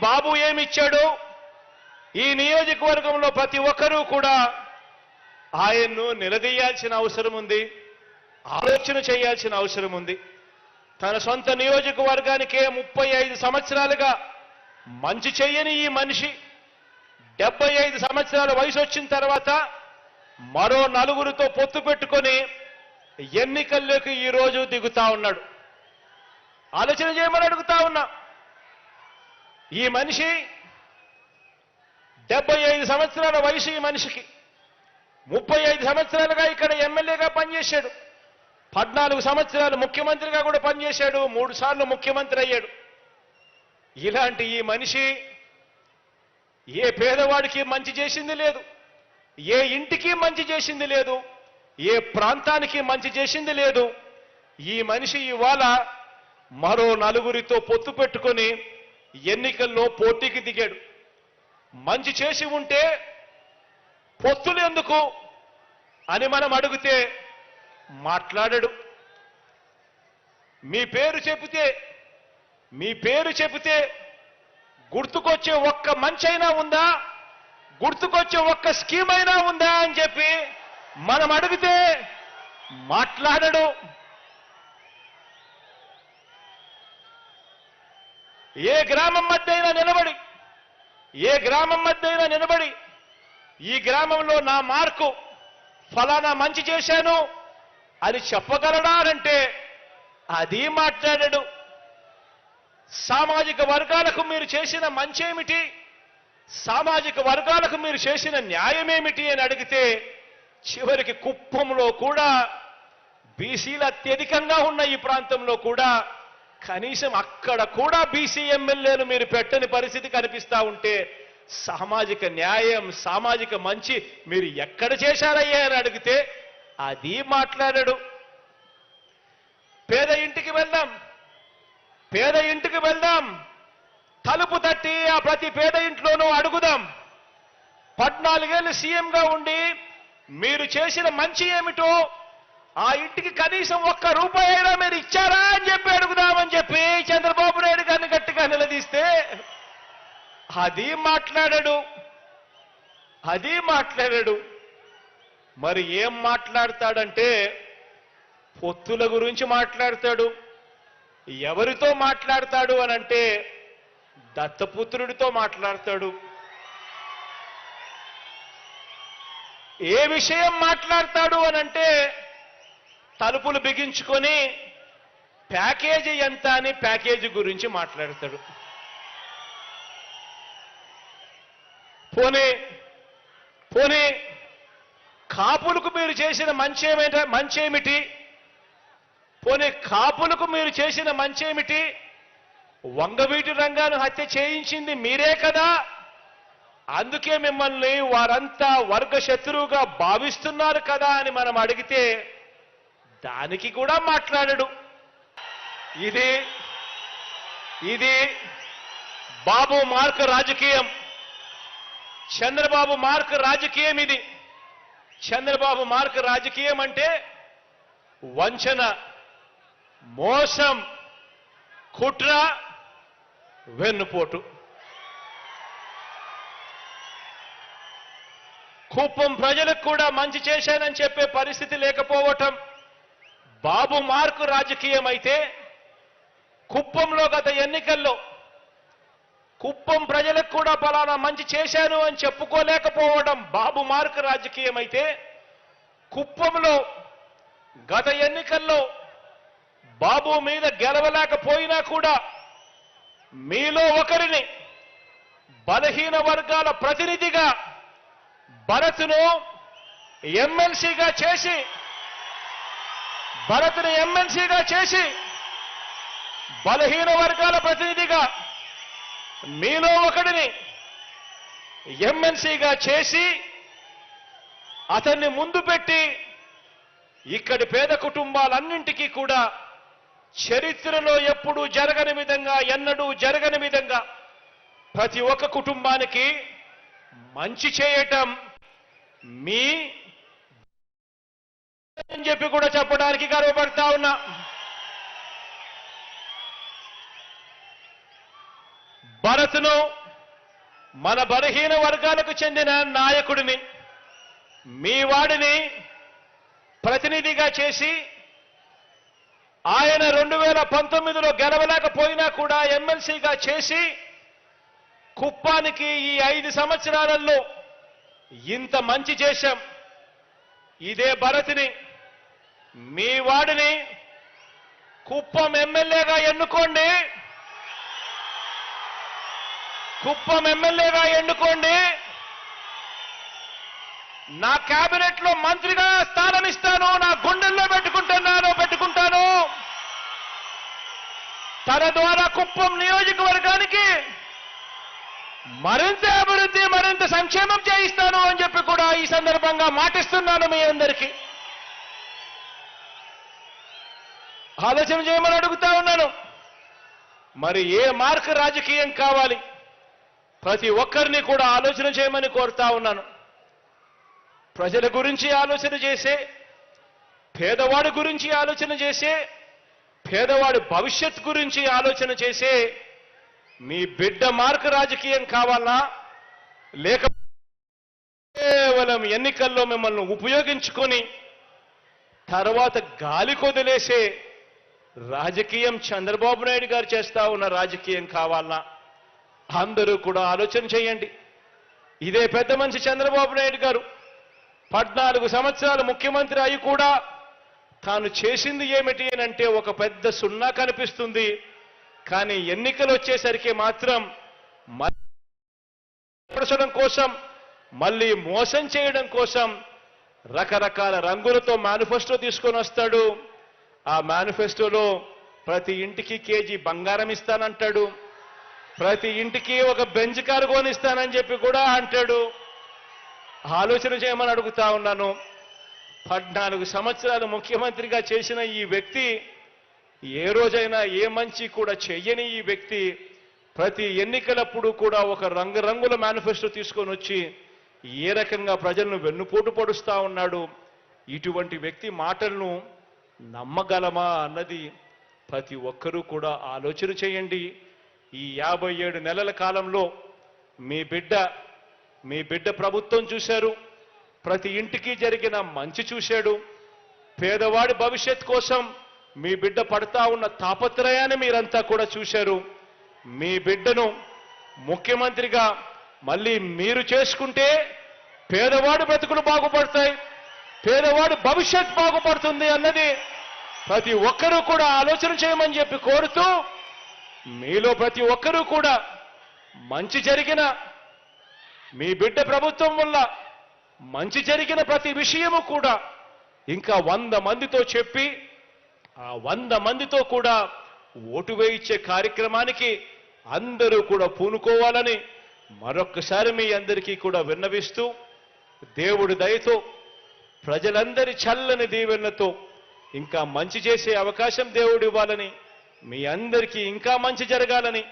బాబు ఏమిచ్చాడో ఈ నియోజకవర్గంలో ప్రతి ఒక్కరూ కూడా ఆయన్ను నిలదీయాల్సిన అవసరం ఉంది, ఆలోచన చేయాల్సిన అవసరం ఉంది. తన సొంత నియోజకవర్గానికే 35 సంవత్సరాలుగా మంచి చేయని ఈ మనిషి 75 సంవత్సరాల వయసు వచ్చిన తర్వాత మరో నలుగురితో పొత్తు పెట్టుకొని ఎన్నికల్లోకి ఈరోజు దిగుతా ఉన్నాడు. ఆలోచన చేయమని అడుగుతా ఉన్నా. ఈ మనిషి 75 సంవత్సరాల వయసు, ఈ మనిషికి 35 సంవత్సరాలుగా ఇక్కడ ఎమ్మెల్యేగా పనిచేశాడు, 14 సంవత్సరాలు ముఖ్యమంత్రిగా కూడా పనిచేశాడు, 3 సార్లు ముఖ్యమంత్రి అయ్యాడు. ఇలాంటి ఈ మనిషి ఏ పేదవాడికి మంచి చేసింది లేదు, ఏ ఇంటికి మంచి చేసింది లేదు, ఏ ప్రాంతానికి మంచి చేసింది లేదు. ఈ మనిషి ఇవాళ మరో నలుగురితో పొత్తు పెట్టుకొని ఎన్నికల్లో పోటీకి దిగాడు. మంచి చేసి ఉంటే పొత్తులు ఎందుకు అని మనం అడిగితే మాట్లాడాడు. మీ పేరు చెబితే గుర్తుకొచ్చే ఒక్క మంచైనా ఉందా, గుర్తుకొచ్చే ఒక్క స్కీమ్ అయినా ఉందా అని చెప్పి మనం అడిగితే మాట్లాడడు. ఏ గ్రామం మధ్య అయినా నిలబడి ఈ గ్రామంలో నా మార్కు ఫలానా మంచి చేశాను అని చెప్పగలడా అంటే అది మాట్లాడడు. సామాజిక వర్గాలకు మీరు చేసిన మంచేమిటి, సామాజిక వర్గాలకు మీరు చేసిన న్యాయమేమిటి అని అడిగితే చివరికి కుప్పంలో కూడా బీసీలు అత్యధికంగా ఉన్న ఈ ప్రాంతంలో కూడా కనీసం అక్కడ కూడా బీసీ ఎమ్మెల్యేలు మీరు పెట్టని పరిస్థితి కనిపిస్తా ఉంటే సామాజిక న్యాయం, సామాజిక మంచి మీరు ఎక్కడ చేశారయ్యా అని అడిగితే అది మాట్లాడడు. పేద ఇంటికి వెళ్దాం, తలుపు తట్టి ఆ ప్రతి పేద ఇంట్లోనూ అడుగుదాం. 14 ఏళ్ళు సీఎంగా ఉండి మీరు చేసిన మంచి ఏమిటో ఆ ఇంటికి కనీసం ఒక్క రూపాయి అయినా మీరు ఇచ్చారా అని చెప్పి అడుగుదామని చెప్పి చంద్రబాబు నాయుడు గారిని గట్టిగా నిలదీస్తే అది మాట్లాడాడు. మరి ఏం మాట్లాడతాడంటే పొత్తుల గురించి మాట్లాడతాడు. ఎవరితో మాట్లాడతాడు అనంటే దత్తపుత్రుడితో మాట్లాడతాడు. ఏ విషయం మాట్లాడతాడు అనంటే తలుపులు బిగించుకొని ప్యాకేజీ ఎంత అని ప్యాకేజీ గురించి మాట్లాడతాడు. పోనీ కాపులకు మీరు చేసిన మంచేమిటి, కాపులకు మీరు చేసిన మంచేమిటి? వంగవీటి రంగాను హత్య చేయించింది మీరే కదా, అందుకే మిమ్మల్ని వారంతా వర్గ శత్రువుగా భావిస్తున్నారు కదా అని మనం అడిగితే దానికి కూడా మాట్లాడడు. ఇది బాబు మార్క్ రాజకీయం, చంద్రబాబు మార్క్ రాజకీయం. ఇది చంద్రబాబు మార్క్ రాజకీయం అంటే వంచన, మోసం, కుట్ర, వెన్నుపోటు. కుప్పం ప్రజలకు కూడా మంచి చేశానని చెప్పే పరిస్థితి లేకపోవటం బాబు మార్కు రాజకీయం అయితే, కుప్పంలో గత ఎన్నికల్లో కుప్పం ప్రజలకు కూడా ఫలానా మంచి చేశాను అని చెప్పుకోలేకపోవడం బాబు మార్కు రాజకీయం అయితే, కుప్పంలో గత ఎన్నికల్లో బాబు మీద గెలవలేకపోయినా కూడా మీలో ఒకరిని బలహీన వర్గాల ప్రతినిధిగా భరత్ను ఎమ్మెల్సీగా చేసి బలహీన వర్గాల ప్రతినిధిగా మీలో ఒకడిని ఎమ్మెల్సీగా చేసి అతన్ని ముందు పెట్టి ఇక్కడి పేద కుటుంబాలన్నింటికీ కూడా చరిత్రలో ఎప్పుడూ జరగని విధంగా, ఎన్నడూ జరగని విధంగా ప్రతి ఒక్క కుటుంబానికి మంచి చేయటం మీ అని చెప్పి కూడా చెప్పడానికి గర్వపడతా ఉన్నా. భరత్ను మన బలహీన వర్గాలకు చెందిన నాయకుడిని మీ వాడిని ప్రతినిధిగా చేసి ఆయన 2019లో గెలవలేకపోయినా కూడా ఎమ్మెల్సీగా చేసి కుప్పానికి ఈ 5 సంవత్సరాలలో ఇంత మంచి చేశాం. ఇదే భరత్ని మీ వాడిని కుప్పం ఎమ్మెల్యేగా ఎన్నుకోండి. కుప్పం ఎమ్మెల్యేగా ఎన్నుకోండి. నా కేబినెట్ లో మంత్రిగా స్థానం ఇస్తాను. నా గుండెల్లో పెట్టుకుంటాను. తన ద్వారా కుప్పం నియోజకవర్గానికి మరింత అభివృద్ధి, మరింత సంక్షేమం చేయిస్తాను అని చెప్పి కూడా ఈ సందర్భంగా మాటిస్తున్నాను మీ అందరికీ. ఆలోచన చేయమని అడుగుతా ఉన్నాను. మరి ఏ మార్క్ రాజకీయం కావాలి? ప్రతి ఒక్కరిని కూడా ఆలోచన చేయమని కోరుతా ఉన్నాను. ప్రజల గురించి ఆలోచన చేసే, పేదవాడి గురించి ఆలోచన చేసే, పేదవాడి భవిష్యత్ గురించి ఆలోచన చేసే మీ బిడ్డ మార్క్ రాజకీయం కావాలా, లేక కేవలం ఎన్నికల్లో మిమ్మల్ని ఉపయోగించుకొని తర్వాత గాలి కొదిలేసే రాజకీయం చంద్రబాబు నాయుడు గారు చేస్తా ఉన్న రాజకీయం కావాలా? అందరూ కూడా ఆలోచన చేయండి. ఇదే పెద్ద మనిషి చంద్రబాబు నాయుడు గారు 14 సంవత్సరాలు ముఖ్యమంత్రి అయి కూడా తాను చేసింది ఏమిటి అంటే ఒక పెద్ద సున్నా కనిపిస్తుంది. కానీ ఎన్నికలు వచ్చేసరికి మాత్రం మళ్ళీ కోసం, మళ్ళీ మోసం చేయడం కోసం రకరకాల రంగులతో మేనిఫెస్టో తీసుకొని వస్తాడు. ఆ మేనిఫెస్టోలో ప్రతి ఇంటికి కేజీ బంగారం ఇస్తానంటాడు. ప్రతి ఇంటికి ఒక బెంచ్ కారు కొనిస్తానని చెప్పి కూడా అంటాడు. ఆలోచన చేయమని అడుగుతా ఉన్నాను. 14 సంవత్సరాలు ముఖ్యమంత్రిగా చేసిన ఈ వ్యక్తి, ఏ రోజైనా ఏ మంచి కూడా చెయ్యని ఈ వ్యక్తి ప్రతి ఎన్నికలప్పుడు కూడా ఒక రంగురంగుల మేనిఫెస్టో తీసుకొని వచ్చి ఏ రకంగా ప్రజలను వెన్నుపోటు పొడుస్తా ఉన్నాడు. ఇటువంటి వ్యక్తి మాటలను నమ్మగలమా అన్నది ప్రతి ఒక్కరూ కూడా ఆలోచన చేయండి. ఈ 57 నెలల కాలంలో మీ బిడ్డ ప్రభుత్వం చూశారు. ప్రతి ఇంటికి జరిగిన మంచి చూశాడు. పేదవాడి భవిష్యత్ కోసం మీ బిడ్డ పడతా ఉన్న తాపత్రయాన్ని మీరంతా కూడా చూశారు. మీ బిడ్డను ముఖ్యమంత్రిగా మళ్ళీ మీరు చేసుకుంటే పేదవాడి బ్రతుకులు బాగుపడతాయి, పేదవాడి భవిష్యత్ బాగుపడుతుంది అన్నది ప్రతి ఒక్కరూ కూడా ఆలోచన చేయమని చెప్పి కోరుతూ, మీలో ప్రతి ఒక్కరూ కూడా మంచి జరిగిన మీ బిడ్డ ప్రభుత్వం వల్ల మంచి జరిగిన ప్రతి విషయము కూడా ఇంకా 100 మందితో చెప్పి ఆ 100 మందితో కూడా ఓటు వేయించే కార్యక్రమానికి అందరూ కూడా పూనుకోవాలని మరొక్కసారి మీ అందరికీ కూడా విన్నవిస్తూ, దేవుడి దయతో ప్రజలందరి చల్లని దీవెనలతో ఇంకా మంచి చేసే అవకాశం దేవుడు ఇవ్వాలని, మీ అందరికీ ఇంకా మంచి జరగాలని